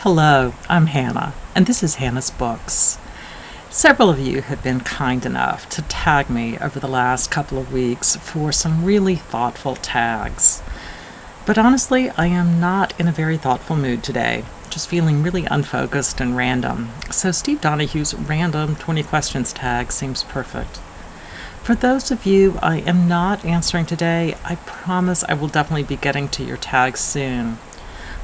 Hello, I'm Hannah, and this is Hannah's Books. Several of you have been kind enough to tag me over the last couple of weeks for some really thoughtful tags. But honestly, I am not in a very thoughtful mood today, just feeling really unfocused and random, so Steve Donoghue's random 20 questions tag seems perfect. For those of you I am not answering today, I promise I will definitely be getting to your tags soon.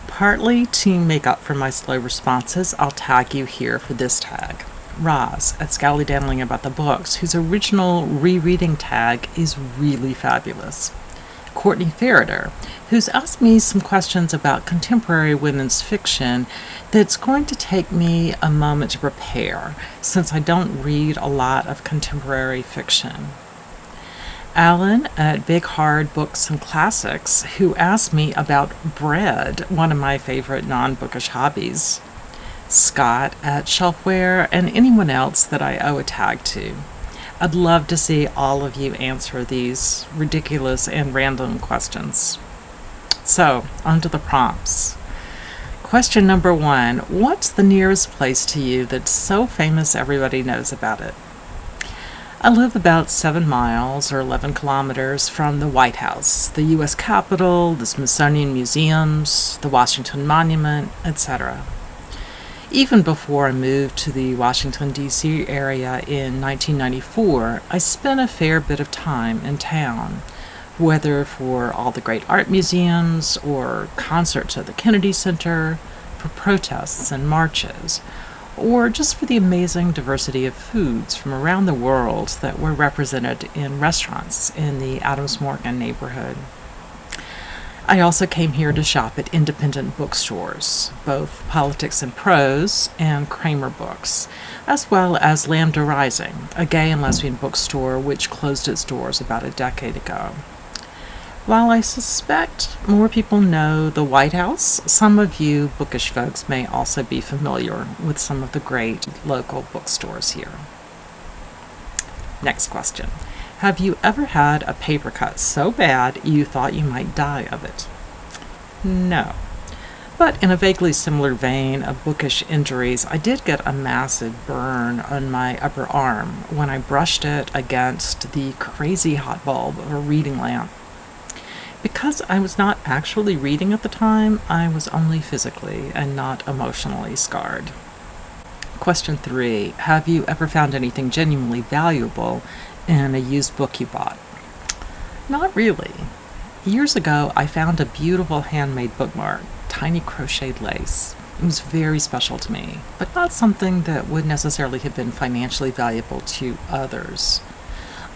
Partly to make up for my slow responses, I'll tag you here for this tag. Roz at Scallydandling about the books, whose original rereading tag is really fabulous. Courtney Ferriter, who's asked me some questions about contemporary women's fiction that's going to take me a moment to prepare, since I don't read a lot of contemporary fiction. Alan at Big Hard Books and Classics, who asked me about bread, one of my favorite non-bookish hobbies. Scott at Shelfware, and anyone else that I owe a tag to. I'd love to see all of you answer these ridiculous and random questions. So, on to the prompts. Question number 1, what's the nearest place to you that's so famous everybody knows about it? I live about 7 miles or 11 kilometers from the White House, the U.S. Capitol, the Smithsonian Museums, the Washington Monument, etc. Even before I moved to the Washington, D.C. area in 1994, I spent a fair bit of time in town, whether for all the great art museums or concerts at the Kennedy Center, for protests and marches, or just for the amazing diversity of foods from around the world that were represented in restaurants in the Adams Morgan neighborhood. I also came here to shop at independent bookstores, both Politics and Prose and Kramer Books, as well as Lambda Rising, a gay and lesbian bookstore which closed its doors about a decade ago. While I suspect more people know the White House, some of you bookish folks may also be familiar with some of the great local bookstores here. Next question. Have you ever had a paper cut so bad you thought you might die of it? No. But in a vaguely similar vein of bookish injuries, I did get a massive burn on my upper arm when I brushed it against the crazy hot bulb of a reading lamp. Because I was not actually reading at the time, I was only physically and not emotionally scarred. Question 3. Have you ever found anything genuinely valuable in a used book you bought? Not really. Years ago, I found a beautiful handmade bookmark, tiny crocheted lace. It was very special to me, but not something that would necessarily have been financially valuable to others.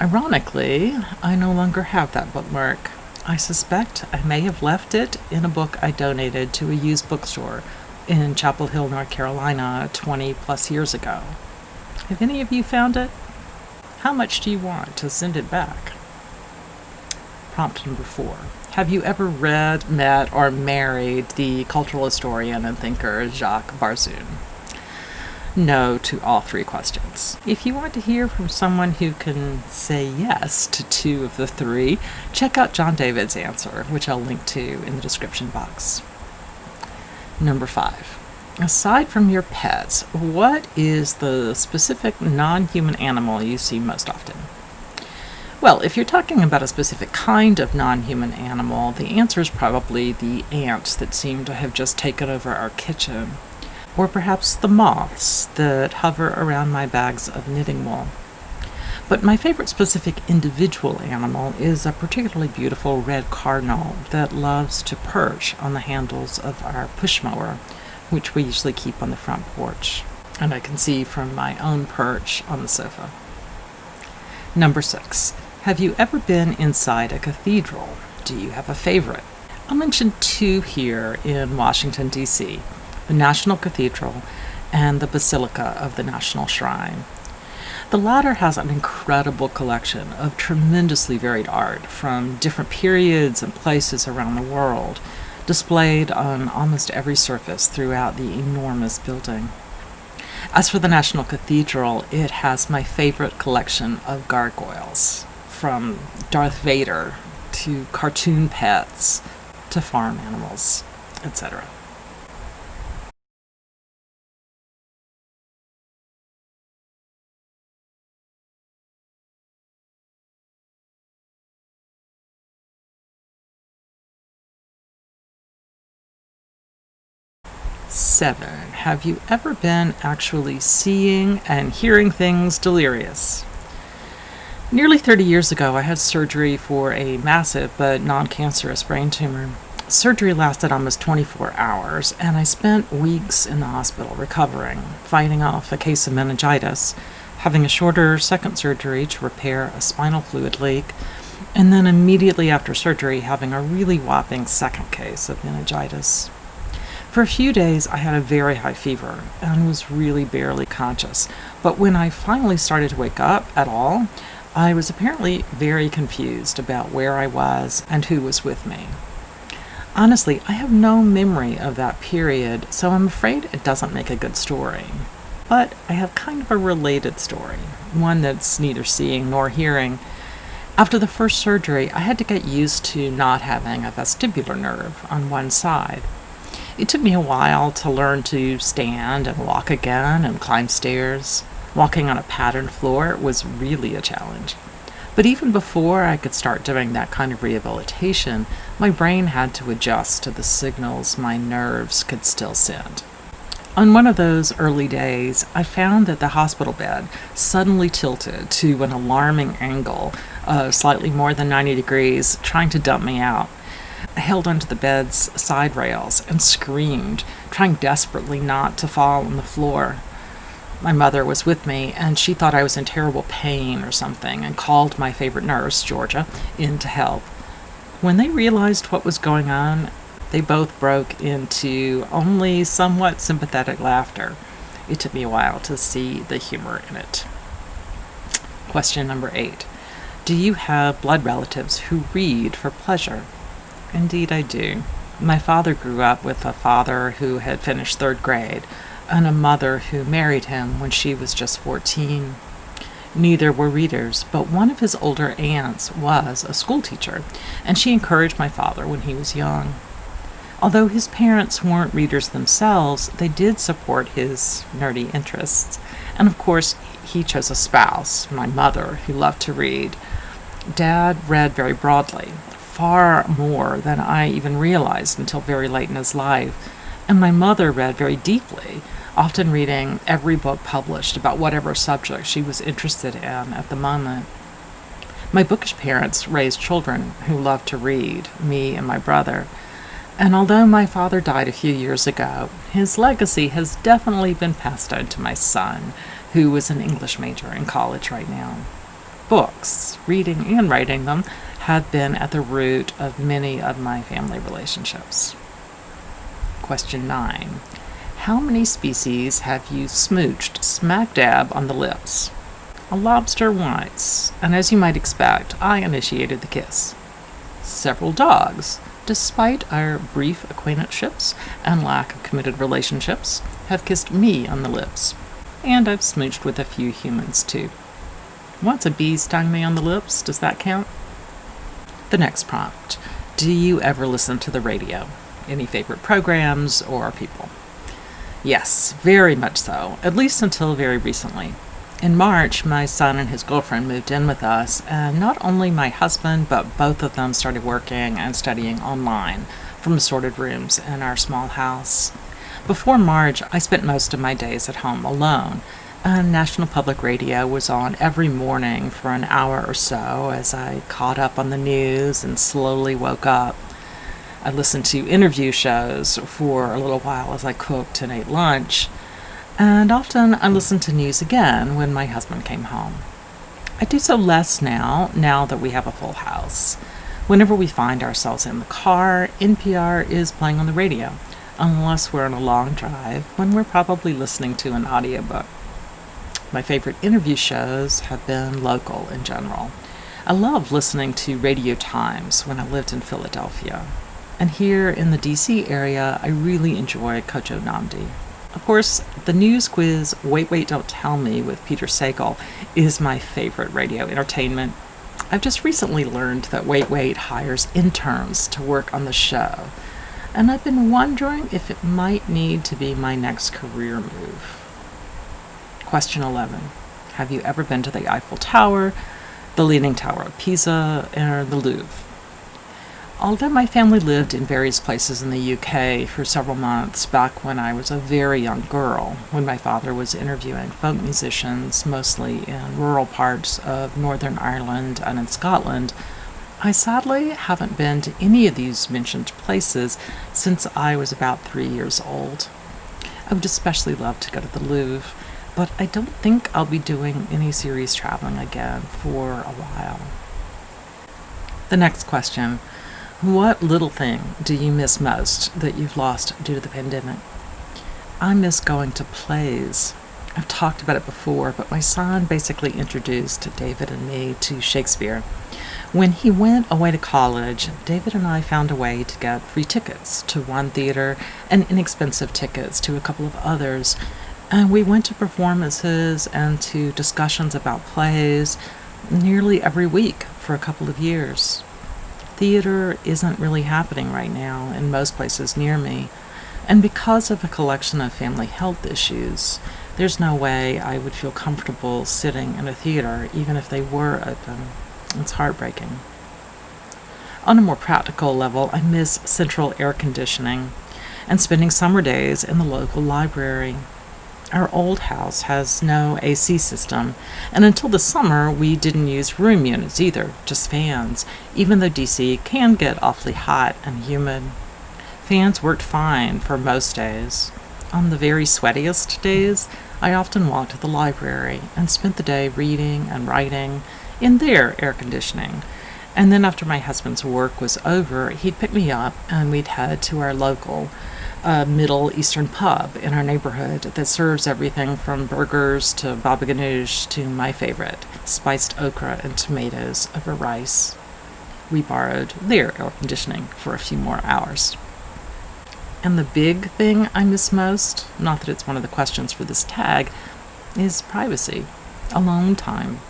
Ironically, I no longer have that bookmark. I suspect I may have left it in a book I donated to a used bookstore in Chapel Hill, North Carolina 20 plus years ago. Have any of you found it? How much do you want to send it back? Prompt number 4. Have you ever read, met, or married the cultural historian and thinker Jacques Barzun? No to all 3 questions. If you want to hear from someone who can say yes to 2 of the 3, check out John David's answer, which I'll link to in the description box. Number 5. Aside from your pets, what is the specific non-human animal you see most often? Well, if you're talking about a specific kind of non-human animal, the answer is probably the ants that seem to have just taken over our kitchen. Or perhaps the moths that hover around my bags of knitting wool. But my favorite specific individual animal is a particularly beautiful red cardinal that loves to perch on the handles of our push mower, which we usually keep on the front porch, and I can see from my own perch on the sofa. Number 6. Have you ever been inside a cathedral? Do you have a favorite? I'll mention 2 here in Washington, D.C., the National Cathedral, and the Basilica of the National Shrine. The latter has an incredible collection of tremendously varied art from different periods and places around the world, displayed on almost every surface throughout the enormous building. As for the National Cathedral, it has my favorite collection of gargoyles, from Darth Vader to cartoon pets to farm animals, etc. 7. Have you ever been actually seeing and hearing things delirious? Nearly 30 years ago, I had surgery for a massive but non-cancerous brain tumor. Surgery lasted almost 24 hours, and I spent weeks in the hospital recovering, fighting off a case of meningitis, having a shorter second surgery to repair a spinal fluid leak, and then immediately after surgery having a really whopping second case of meningitis. For a few days, I had a very high fever and was really barely conscious, but when I finally started to wake up at all, I was apparently very confused about where I was and who was with me. Honestly, I have no memory of that period, so I'm afraid it doesn't make a good story. But I have kind of a related story, one that's neither seeing nor hearing. After the first surgery, I had to get used to not having a vestibular nerve on one side. It took me a while to learn to stand and walk again and climb stairs. Walking on a patterned floor was really a challenge. But even before I could start doing that kind of rehabilitation, my brain had to adjust to the signals my nerves could still send. On one of those early days, I found that the hospital bed suddenly tilted to an alarming angle of slightly more than 90 degrees, trying to dump me out. I held onto the bed's side rails and screamed, trying desperately not to fall on the floor. My mother was with me, and she thought I was in terrible pain or something and called my favorite nurse, Georgia, in to help. When they realized what was going on, they both broke into only somewhat sympathetic laughter. It took me a while to see the humor in it. Question number 8. Do you have blood relatives who read for pleasure? Indeed, I do. My father grew up with a father who had finished 3rd grade, and a mother who married him when she was just 14. Neither were readers, but one of his older aunts was a schoolteacher, and she encouraged my father when he was young. Although his parents weren't readers themselves, they did support his nerdy interests. And of course, he chose a spouse, my mother, who loved to read. Dad read very broadly, far more than I even realized until very late in his life. And my mother read very deeply, often reading every book published about whatever subject she was interested in at the moment. My bookish parents raised children who loved to read, me and my brother. And although my father died a few years ago, his legacy has definitely been passed on to my son, who is an English major in college right now. Books, reading and writing them, have been at the root of many of my family relationships. Question 9. How many species have you smooched smack dab on the lips? A lobster once, and as you might expect, I initiated the kiss. Several dogs, despite our brief acquaintanceships and lack of committed relationships, have kissed me on the lips. And I've smooched with a few humans too. Once a bee stung me on the lips. Does that count? The next prompt. Do you ever listen to the radio? Any favorite programs or people? Yes, very much so, at least until very recently. In March, my son and his girlfriend moved in with us, and not only my husband, but both of them started working and studying online from assorted rooms in our small house. Before March, I spent most of my days at home alone, and National Public Radio was on every morning for an hour or so as I caught up on the news and slowly woke up. I listened to interview shows for a little while as I cooked and ate lunch, and often I listened to news again when my husband came home. I do so less now that we have a full house. Whenever we find ourselves in the car, NPR is playing on the radio, unless we're on a long drive when we're probably listening to an audiobook. My favorite interview shows have been local in general. I love listening to Radio Times when I lived in Philadelphia. And here in the DC area, I really enjoy Kojo Namdi. Of course, the news quiz Wait, Wait, Don't Tell Me with Peter Sagal is my favorite radio entertainment. I've just recently learned that Wait, Wait hires interns to work on the show, and I've been wondering if it might need to be my next career move. Question 11. Have you ever been to the Eiffel Tower, the Leaning Tower of Pisa, or the Louvre? Although my family lived in various places in the UK for several months back when I was a very young girl, when my father was interviewing folk musicians, mostly in rural parts of Northern Ireland and in Scotland, I sadly haven't been to any of these mentioned places since I was about 3 years old. I would especially love to go to the Louvre, but I don't think I'll be doing any serious traveling again for a while. The next question: what little thing do you miss most that you've lost due to the pandemic? I miss going to plays. I've talked about it before, but my son basically introduced David and me to Shakespeare. When he went away to college, David and I found a way to get free tickets to one theater and inexpensive tickets to a couple of others, and we went to performances and to discussions about plays nearly every week for a couple of years. Theater isn't really happening right now in most places near me, and because of a collection of family health issues, there's no way I would feel comfortable sitting in a theater even if they were open. It's heartbreaking. On a more practical level, I miss central air conditioning and spending summer days in the local library. Our old house has no AC system, and until the summer we didn't use room units either, just fans, even though DC can get awfully hot and humid. Fans worked fine for most days. On the very sweatiest days, I often walked to the library and spent the day reading and writing in their air conditioning. And then after my husband's work was over, he'd pick me up and we'd head to our local Middle Eastern pub in our neighborhood that serves everything from burgers to baba ganoush to my favorite, spiced okra and tomatoes over rice. We borrowed their air conditioning for a few more hours. And the big thing I miss most, not that it's one of the questions for this tag, is privacy, alone time.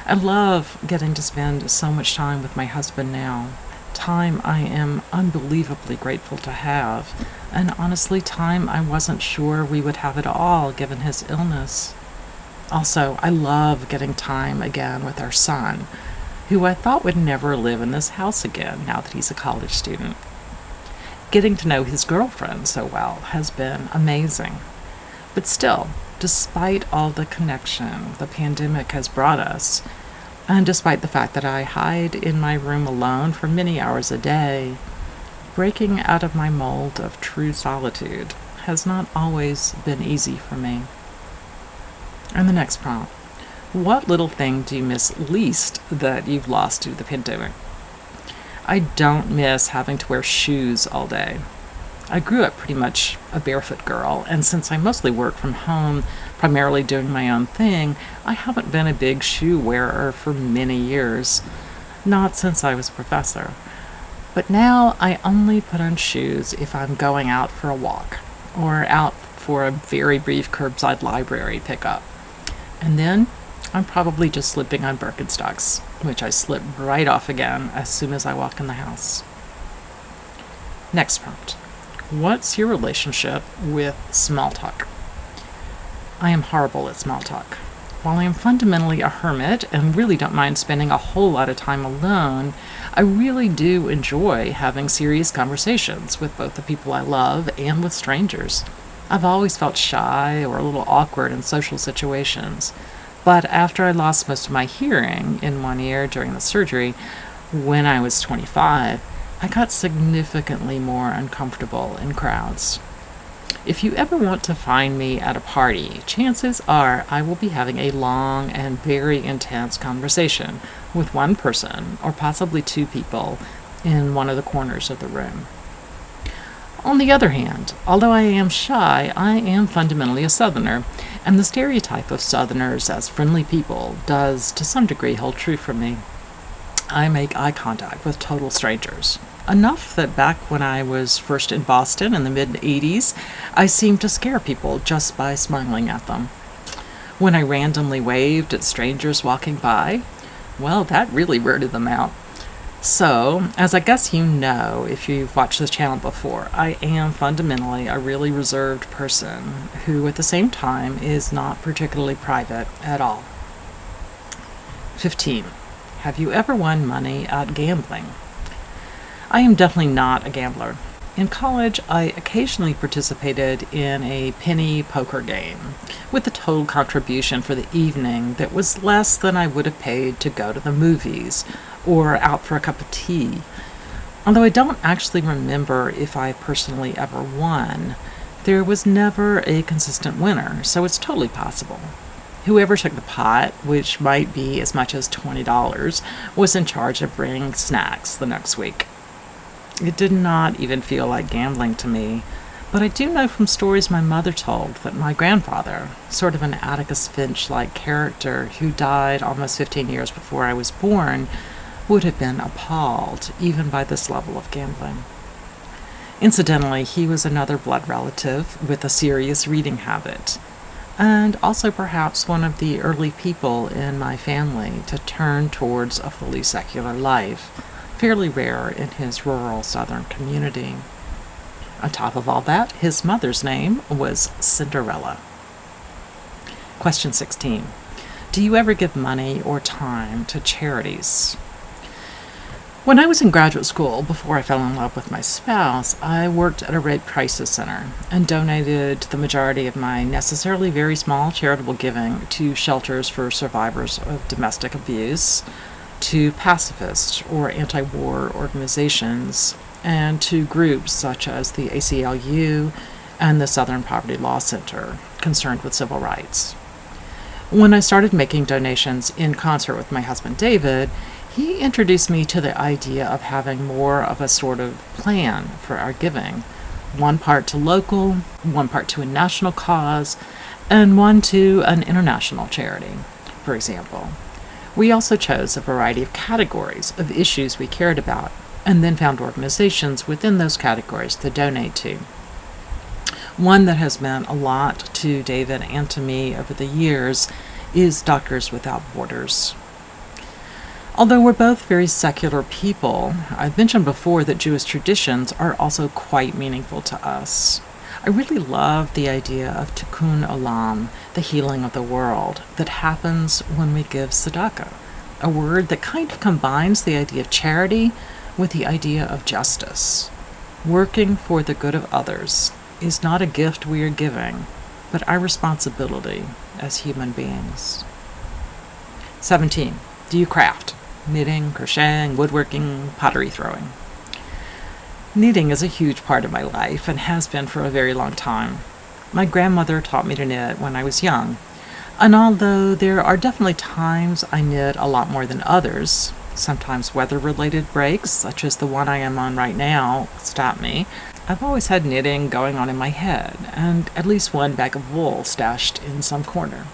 I love getting to spend so much time with my husband now, time I am unbelievably grateful to have, and honestly time I wasn't sure we would have at all given his illness. Also, I love getting time again with our son, who I thought would never live in this house again now that he's a college student. Getting to know his girlfriend so well has been amazing. But still, despite all the connection the pandemic has brought us, and despite the fact that I hide in my room alone for many hours a day, breaking out of my mold of true solitude has not always been easy for me. And the next prompt: what little thing do you miss least that you've lost due to the pandemic? I don't miss having to wear shoes all day. I grew up pretty much a barefoot girl, and since I mostly work from home, primarily doing my own thing, I haven't been a big shoe wearer for many years, not since I was a professor. But now I only put on shoes if I'm going out for a walk, or out for a very brief curbside library pickup. And then I'm probably just slipping on Birkenstocks, which I slip right off again as soon as I walk in the house. Next prompt: what's your relationship with small talk? I am horrible at small talk. While I am fundamentally a hermit and really don't mind spending a whole lot of time alone, I really do enjoy having serious conversations with both the people I love and with strangers. I've always felt shy or a little awkward in social situations, but after I lost most of my hearing in one ear during the surgery when I was 25, I got significantly more uncomfortable in crowds. If you ever want to find me at a party, chances are I will be having a long and very intense conversation with one person or possibly two people in one of the corners of the room. On the other hand, although I am shy, I am fundamentally a Southerner, and the stereotype of Southerners as friendly people does to some degree hold true for me. I make eye contact with total strangers. Enough that back when I was first in Boston in the mid-'80s, I seemed to scare people just by smiling at them. When I randomly waved at strangers walking by, well, that really weirded them out. So, as I guess you know if you've watched this channel before, I am fundamentally a really reserved person who at the same time is not particularly private at all. 15. Have you ever won money at gambling? I am definitely not a gambler. In college, I occasionally participated in a penny poker game with a total contribution for the evening that was less than I would have paid to go to the movies or out for a cup of tea. Although I don't actually remember if I personally ever won, there was never a consistent winner, so it's totally possible. Whoever took the pot, which might be as much as $20, was in charge of bringing snacks the next week. It did not even feel like gambling to me, but I do know from stories my mother told that my grandfather, sort of an Atticus Finch-like character who died almost 15 years before I was born, would have been appalled even by this level of gambling. Incidentally, he was another blood relative with a serious reading habit, and also perhaps one of the early people in my family to turn towards a fully secular life, fairly rare in his rural southern community. On top of all that, his mother's name was Cinderella. Question 16. Do you ever give money or time to charities? When I was in graduate school, before I fell in love with my spouse, I worked at a rape crisis center and donated the majority of my necessarily very small charitable giving to shelters for survivors of domestic abuse, to pacifist or anti-war organizations, and to groups such as the ACLU and the Southern Poverty Law Center, concerned with civil rights. When I started making donations in concert with my husband David, he introduced me to the idea of having more of a sort of plan for our giving. One part to local, one part to a national cause, and one to an international charity, for example. We also chose a variety of categories of issues we cared about, and then found organizations within those categories to donate to. One that has meant a lot to David and to me over the years is Doctors Without Borders. Although we're both very secular people, I've mentioned before that Jewish traditions are also quite meaningful to us. I really love the idea of tikkun olam, the healing of the world, that happens when we give tzedakah, a word that kind of combines the idea of charity with the idea of justice. Working for the good of others is not a gift we are giving, but our responsibility as human beings. 17. Do you craft? Knitting, crocheting, woodworking, pottery throwing. Knitting is a huge part of my life and has been for a very long time. My grandmother taught me to knit when I was young, and although there are definitely times I knit a lot more than others, sometimes weather-related breaks, such as the one I am on right now, stop me, I've always had knitting going on in my head, and at least one bag of wool stashed in some corner.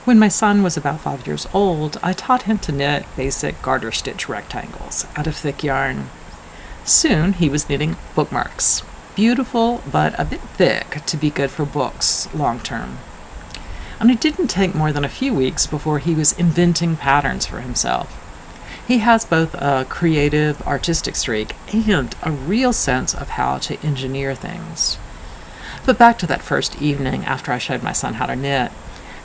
When my son was about 5 years old, I taught him to knit basic garter stitch rectangles out of thick yarn. Soon he was knitting bookmarks, beautiful but a bit thick to be good for books long term. And it didn't take more than a few weeks before he was inventing patterns for himself. He has both a creative, artistic streak and a real sense of how to engineer things. But back to that first evening after I showed my son how to knit.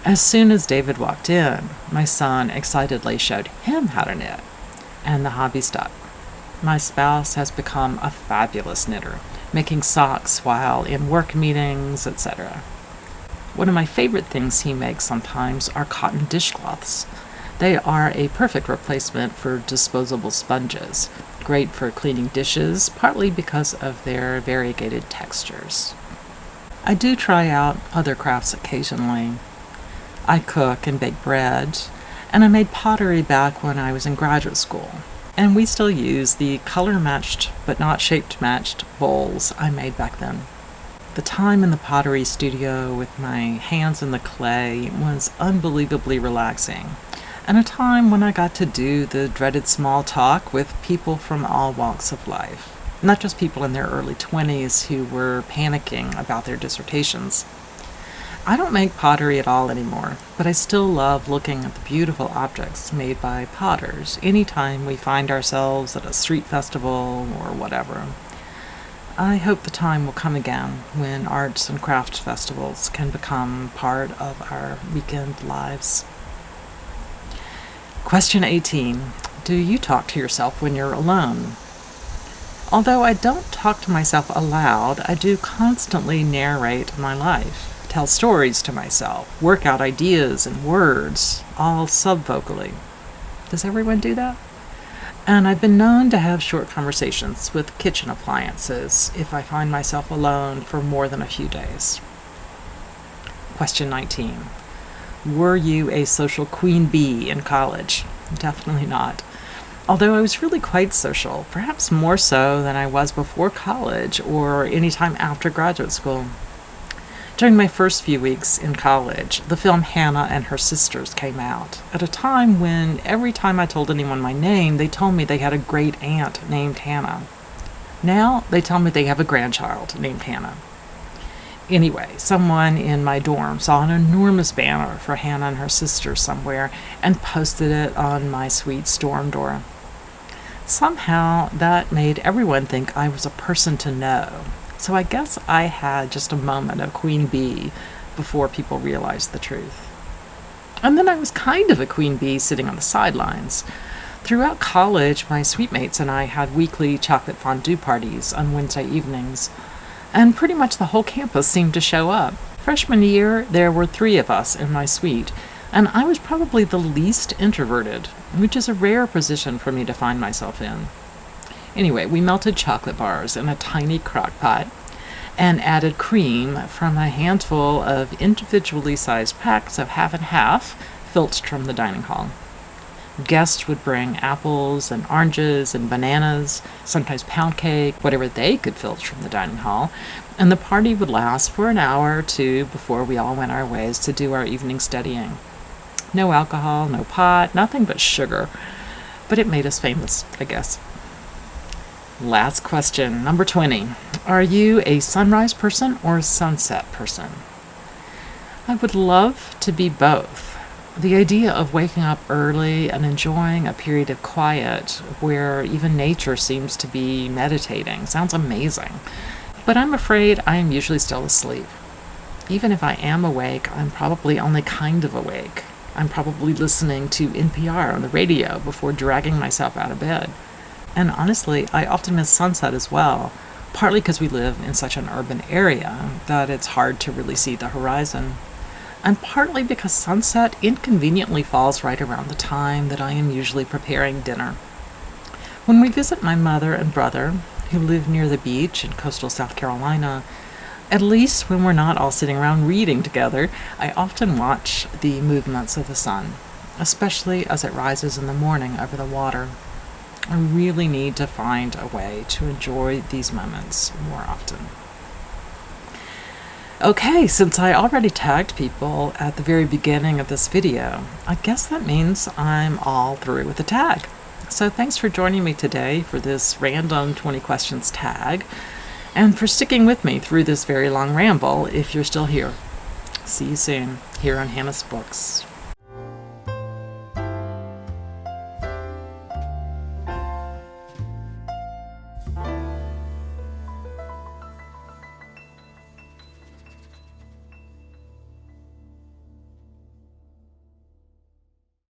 As soon as David walked in, my son excitedly showed him how to knit, and the hobby stuck. My spouse has become a fabulous knitter, making socks while in work meetings, etc. One of my favorite things he makes sometimes are cotton dishcloths. They are a perfect replacement for disposable sponges, great for cleaning dishes, partly because of their variegated textures. I do try out other crafts occasionally. I cook and bake bread, and I made pottery back when I was in graduate school, and we still use the color-matched but not shape-matched bowls I made back then. The time in the pottery studio with my hands in the clay was unbelievably relaxing, and a time when I got to do the dreaded small talk with people from all walks of life, not just people in their early 20s who were panicking about their dissertations. I don't make pottery at all anymore, but I still love looking at the beautiful objects made by potters anytime we find ourselves at a street festival or whatever. I hope the time will come again when arts and crafts festivals can become part of our weekend lives. Question 18. Do you talk to yourself when you're alone? Although I don't talk to myself aloud, I do constantly narrate my life, tell stories to myself, work out ideas and words, all subvocally. Does everyone do that? And I've been known to have short conversations with kitchen appliances if I find myself alone for more than a few days. Question 19. Were you a social queen bee in college? Definitely not. Although I was really quite social, perhaps more so than I was before college or any time after graduate school. During my first few weeks in college, the film Hannah and Her Sisters came out, at a time when every time I told anyone my name, they told me they had a great aunt named Hannah. Now they tell me they have a grandchild named Hannah. Anyway, someone in my dorm saw an enormous banner for Hannah and Her Sisters somewhere and posted it on my suite's dorm door. Somehow that made everyone think I was a person to know. So I guess I had just a moment of queen bee before people realized the truth. And then I was kind of a queen bee sitting on the sidelines. Throughout college, my suite mates and I had weekly chocolate fondue parties on Wednesday evenings, and pretty much the whole campus seemed to show up. Freshman year, there were 3 of us in my suite, and I was probably the least introverted, which is a rare position for me to find myself in. Anyway, we melted chocolate bars in a tiny crock pot and added cream from a handful of individually sized packs of half and half filched from the dining hall. Guests would bring apples and oranges and bananas, sometimes pound cake, whatever they could filch from the dining hall, and the party would last for an hour or 2 before we all went our ways to do our evening studying. No alcohol, no pot, nothing but sugar, but it made us famous, I guess. Last question, number 20. Are you a sunrise person or a sunset person? I would love to be both. The idea of waking up early and enjoying a period of quiet where even nature seems to be meditating sounds amazing. But I'm afraid I am usually still asleep. Even if I am awake, I'm probably only kind of awake. I'm probably listening to NPR on the radio before dragging myself out of bed. And honestly, I often miss sunset as well, partly because we live in such an urban area that it's hard to really see the horizon, and partly because sunset inconveniently falls right around the time that I am usually preparing dinner. When we visit my mother and brother, who live near the beach in coastal South Carolina, at least when we're not all sitting around reading together, I often watch the movements of the sun, especially as it rises in the morning over the water. I really need to find a way to enjoy these moments more often. Okay, since I already tagged people at the very beginning of this video, I guess that means I'm all through with the tag. So thanks for joining me today for this random 20 questions tag, and for sticking with me through this very long ramble if you're still here. See you soon here on Hannah's Books.